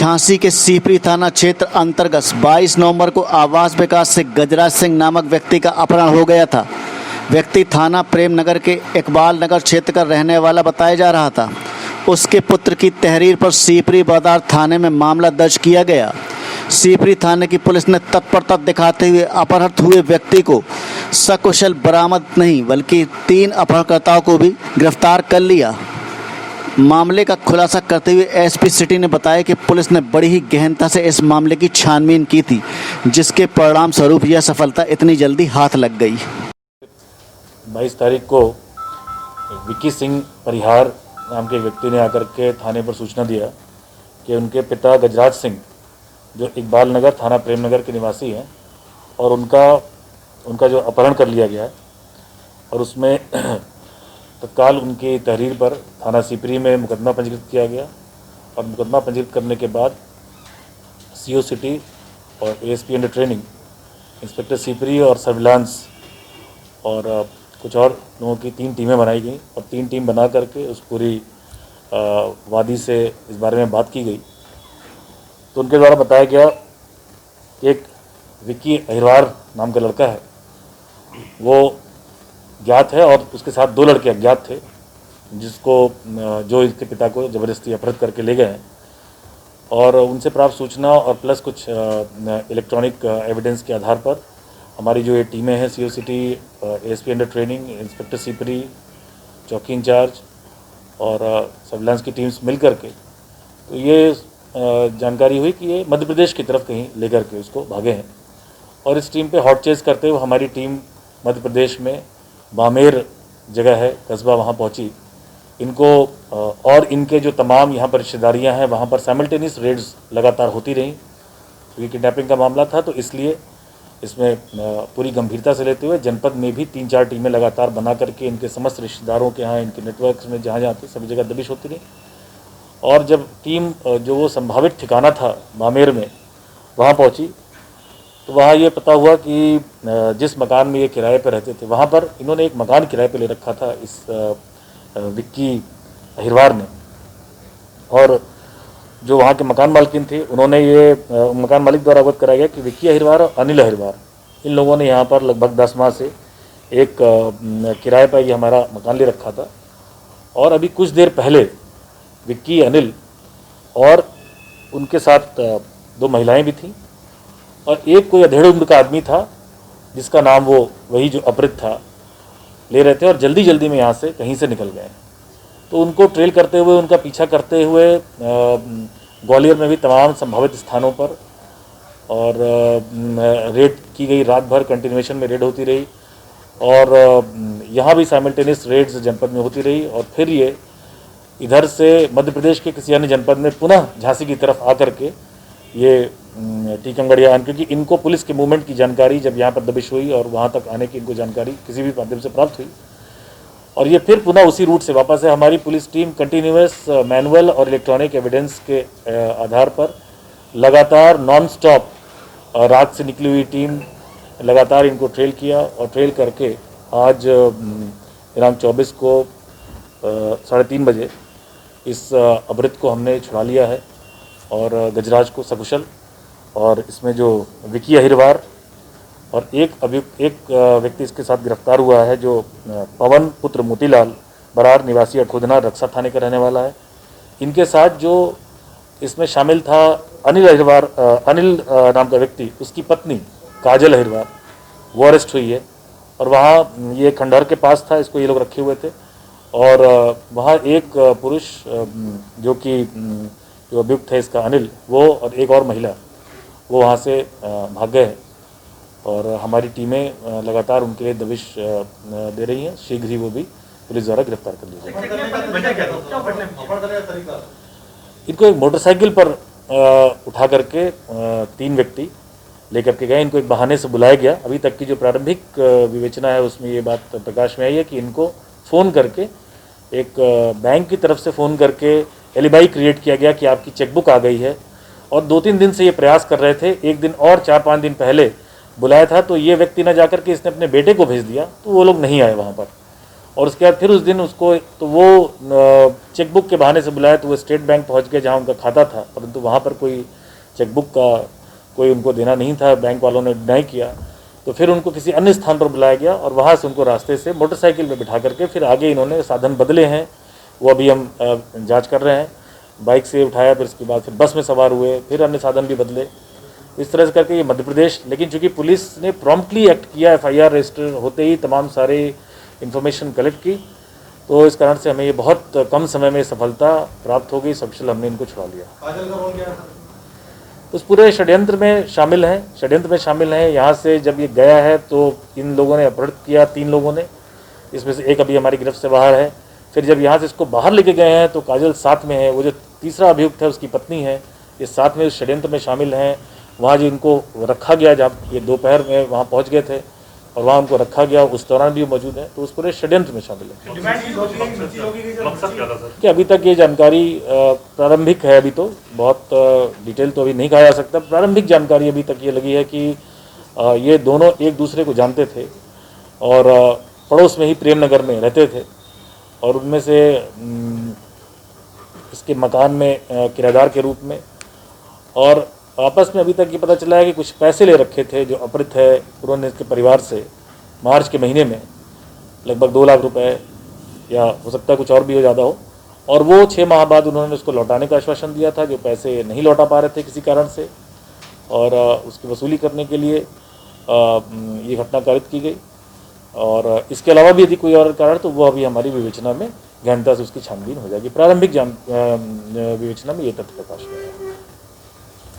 झांसी के सीपरी थाना क्षेत्र अंतर्गत 22 नवंबर को आवास विकास से गजराज सिंह नामक व्यक्ति का अपहरण हो गया था। व्यक्ति थाना प्रेम नगर के इकबाल नगर क्षेत्र का रहने वाला बताया जा रहा था। उसके पुत्र की तहरीर पर सीपरी बाजार थाने में मामला दर्ज किया गया। सीपरी थाने की पुलिस ने तत्परता दिखाते हुए अपहृत हुए व्यक्ति को सकुशल बरामद नहीं बल्कि 3 अपहरणकर्ताओं को भी गिरफ्तार कर लिया। मामले का खुलासा करते हुए एसपी सिटी ने बताया कि पुलिस ने बड़ी ही गहनता से इस मामले की छानबीन की थी, जिसके परिणाम स्वरूप यह सफलता इतनी जल्दी हाथ लग गई। 22 तारीख को विक्की सिंह परिहार नाम के व्यक्ति ने आकर के थाने पर सूचना दिया कि उनके पिता गजराज सिंह जो इकबाल नगर थाना प्रेम नगर के निवासी हैं और उनका जो अपहरण कर लिया गया है और उसमें तत्काल उनकी तहरीर पर थाना सीपरी में मुकदमा पंजीकृत किया गया और मुकदमा पंजीकृत करने के बाद सीओ सिटी और ASP under training inspector Sipri और सर्विलांस और कुछ और लोगों की 3 टीमें बनाई गई और 3 टीम बना करके उस पूरी वादी से इस बारे में बात की गई। तो उनके द्वारा बताया गया कि एक विक्की अहिरवार नाम का लड़का है, वो ज्ञात है और उसके साथ 2 लड़के अज्ञात थे जो इसके पिता को ज़बरदस्ती अपहृत करके ले गए हैं और उनसे प्राप्त सूचना और प्लस कुछ इलेक्ट्रॉनिक एविडेंस के आधार पर हमारी जो ये टीमें हैं CO city, ASP under training, inspector Sipri, चौकी इंचार्ज और सर्विलांस की टीम्स मिल करके तो ये जानकारी हुई कि ये मध्य प्रदेश की तरफ कहीं लेकर के उसको भागे हैं और इस टीम पे हॉट चेस करते हुए हमारी टीम मध्य प्रदेश में बामेर जगह है कस्बा, वहाँ पहुँची। इनको और इनके जो तमाम यहाँ पर रिश्तेदारियाँ हैं वहाँ पर साइमल्टेनियस रेड्स लगातार होती रहीं क्योंकि किडनैपिंग का मामला था, तो इसलिए इसमें पूरी गंभीरता से लेते हुए जनपद में भी 3-4 टीमें लगातार बना करके इनके समस्त रिश्तेदारों के यहाँ, इनके नेटवर्क्स में जहाँ थे सभी जगह दबिश होती रही। और जब टीम जो वो संभावित ठिकाना था बामेर में वहाँ पहुँची तो वहाँ ये पता हुआ कि जिस मकान में ये किराए पर रहते थे वहाँ पर इन्होंने एक मकान किराए पर ले रखा था इस विक्की अहिरवार ने। और जो वहाँ के मकान मालकिन थे उन्होंने ये मकान मालिक द्वारा अवगत कराया गया कि विक्की अहिरवार और अनिल अहिरवार इन लोगों ने यहाँ पर लगभग 10 माह से एक किराए पर ये हमारा मकान ले रखा था और अभी कुछ देर पहले विक्की, अनिल और उनके साथ 2 महिलाएं भी थीं और एक कोई अधेड़ उम्र का आदमी था जिसका नाम वो वही जो अपहृत था ले रहे थे और जल्दी में यहाँ से कहीं से निकल गए। तो उनको ट्रेल करते हुए, उनका पीछा करते हुए ग्वालियर में भी तमाम संभावित स्थानों पर और रेड की गई, रात भर कंटिन्यूएशन में रेड होती रही और यहाँ भी साइमल्टेनियस रेड्स जनपद में होती रही और फिर ये इधर से मध्य प्रदेश के किसी अन्य जनपद में पुनः झांसी की तरफ आकर के ये टीकमगढ़, क्योंकि इनको पुलिस के मूवमेंट की जानकारी जब यहाँ पर दबिश हुई और वहाँ तक आने की इनको जानकारी किसी भी माध्यम से प्राप्त हुई और ये फिर पुनः उसी रूट से वापस है। हमारी पुलिस टीम कंटिन्यूअस मैनुअल और इलेक्ट्रॉनिक एविडेंस के आधार पर लगातार नॉन स्टॉप रात से निकली हुई टीम लगातार इनको ट्रेल किया और ट्रेल करके आज दिनांक 24 को 3:30 बजे इस अपहृत को हमने छुड़ा लिया है और गजराज को सकुशल और इसमें जो विक्की अहिरवार और एक व्यक्ति इसके साथ गिरफ्तार हुआ है जो पवन पुत्र मोतीलाल बरार निवासी अठोदना रक्षा थाने का रहने वाला है। इनके साथ जो इसमें शामिल था अनिल अहिरवार, अनिल नाम का व्यक्ति, उसकी पत्नी काजल अहिरवार वो अरेस्ट हुई है और वहाँ ये खंडहर के पास था, इसको ये लोग रखे हुए थे और वहाँ एक पुरुष जो अभियुक्त है इसका अनिल, वो और एक और महिला वो वहाँ से भाग गए हैं और हमारी टीमें लगातार उनके लिए दबिश दे रही हैं। शीघ्र ही वो भी पुलिस द्वारा गिरफ्तार कर ली जाएगी। इनको एक मोटरसाइकिल पर उठा करके 3 व्यक्ति लेकर के गए। इनको एक बहाने से बुलाया गया। अभी तक की जो प्रारंभिक विवेचना है उसमें ये बात प्रकाश में आई है कि इनको फ़ोन करके एक बैंक की तरफ से फ़ोन करके एलिबाई क्रिएट किया गया कि आपकी चेकबुक आ गई है और 2-3 दिन से ये प्रयास कर रहे थे। एक दिन और 4-5 दिन पहले बुलाया था तो ये व्यक्ति न जाकर के इसने अपने बेटे को भेज दिया तो वो लोग नहीं आए वहाँ पर और उसके बाद फिर उस दिन उसको तो वो चेकबुक के बहाने से बुलाया, तो वो स्टेट बैंक पहुंच गए जहां उनका खाता था, परंतु वहां पर कोई चेकबुक का कोई उनको देना नहीं था, बैंक वालों ने डिनाई किया। तो फिर उनको किसी अन्य स्थान पर बुलाया गया और वहाँ से उनको रास्ते से मोटरसाइकिल में बिठा करके फिर आगे इन्होंने साधन बदले हैं, वो अभी हम जांच कर रहे हैं। बाइक से उठाया, फिर उसके बाद फिर बस में सवार हुए, फिर अन्य साधन भी बदले, इस तरह से करके ये मध्य प्रदेश। लेकिन चूंकि पुलिस ने प्रॉम्प्टली एक्ट किया, FIR रजिस्टर होते ही तमाम सारे इन्फॉर्मेशन कलेक्ट की, तो इस कारण से हमें ये बहुत कम समय में सफलता प्राप्त हो गई। सकुशल हमने इनको छुड़ा लिया। उस पूरे षड्यंत्र में शामिल हैं। यहाँ से जब ये गया है तो इन लोगों ने अपहृत किया, 3 लोगों ने, इसमें से एक अभी हमारी गिरफ्त से बाहर है। फिर जब यहाँ से इसको बाहर लेके गए हैं तो काजल साथ में है, वो जो तीसरा अभियुक्त है उसकी पत्नी है, ये साथ में उस षड्यंत्र में शामिल हैं। वहाँ जो इनको रखा गया, जब ये दोपहर में वहाँ पहुँच गए थे और वहाँ उनको रखा गया, उस दौरान भी मौजूद है, तो उस पूरे षड्यंत्र में शामिल है। कि अभी तक ये जानकारी प्रारंभिक है, अभी तो बहुत डिटेल तो अभी नहीं कहा जा सकता। प्रारंभिक जानकारी अभी तक ये लगी है कि ये दोनों एक दूसरे को जानते थे और पड़ोस में ही प्रेमनगर में रहते थे, और उनमें से इसके मकान में किराएदार के रूप में, और आपस में अभी तक ये पता चला है कि कुछ पैसे ले रखे थे जो अपहृत है उन्होंने इसके परिवार से मार्च के महीने में, लगभग 2 लाख रुपए, या हो सकता है कुछ और भी हो, ज़्यादा हो, और वो 6 माह बाद उन्होंने उसको लौटाने का आश्वासन दिया था, जो पैसे नहीं लौटा पा रहे थे किसी कारण से, और उसकी वसूली करने के लिए ये घटना कारित की गई। और इसके अलावा भी यदि कोई और कारण तो वो अभी हमारी विवेचना में गहनता से उसकी छानबीन हो जाएगी। प्रारंभिक विवेचना में ये तथ्य प्रकाश में है।